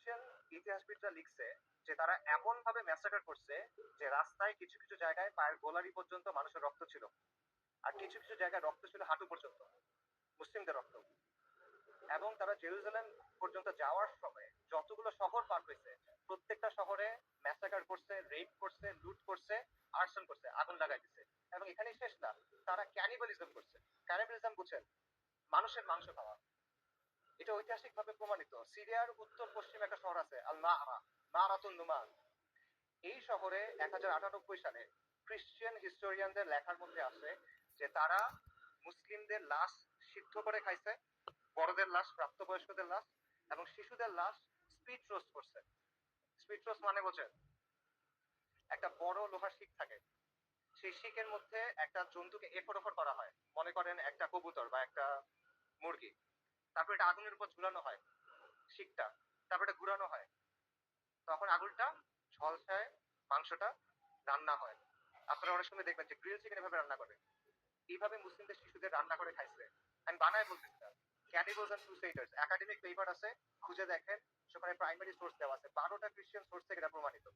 খ্রিস্টান ইতিহাসবিদরা লিখছে যে তারা এমন ভাবে ম্যাসাকার করছে যে রাস্তায় কিছু কিছু জায়গায় পায়ের গোলারি পর্যন্ত মানুষের রক্ত ছিল, আর কিছু কিছু জায়গায় রক্ত ছিল হাঁটু পর্যন্ত, মুসলিমদের রক্ত। এবং তারা জেরুজালেম পর্যন্ত যাওয়ার সময় যতগুলো শহর পার হয়েছে প্রত্যেকটা শহরে ম্যাসাকার করছে, রেপ করছে, লুট করছে, আর্সন করছে, আগুন লাগাই দিছে। এবং এখানেই শেষ না, তারা ক্যানিবালিজম করছে। ক্যানিবালিজম বুঝছেন? মানুষের মাংস খাওয়া। এটা ঐতিহাসিকভাবে প্রমাণিত। সিরিয়ার উত্তর পশ্চিমে একটা শহর আছে আল নাহরা, নারাতুন নুমান। এই শহরে 1098 সালে খ্রিস্টান হিস্টোরিয়ানদের লেখার মধ্যে আছে যে তারা মুসলিমদের লাশ সিদ্ধ করে খাইছে, বড়দের লাশ, প্রাপ্তবয়স্কদের লাশ এবং শিশুদের লাশ স্পিড রোস্ট করছে। স্পিড রোস্ট মানে বোঝেন? একটা বড় লোহার শিক থাকে, সেই শিকের মধ্যে একটা জন্তুকে এফর ওফর করা হয়, মনে করেন একটা কবুতর বা একটা মুরগি। তারপর এটা আগুনের উপর ঝুলানো হয় শিকটা, তারপর এটা ঘুরানো হয়, তখন আগুনটা ঝলসায় মাংসটা রান্না হয়। আপনারা অনেক সময় দেখবেন যে গ্রিল চিকেন এভাবে রান্না করে। এইভাবে মুসলিমদের শিশুদের রান্না করে খাইছে। আমি বানায় বলতেছি না। ক্যানিবলস এন্ড ক্রুসেডার্স একাডেমিক পেপার আছে, খুঁজে দেখেন, সেখানে প্রাইমারি সোর্স দেওয়া আছে, 12টা খ্রিস্টান সোর্স থেকে এটা প্রমাণিত।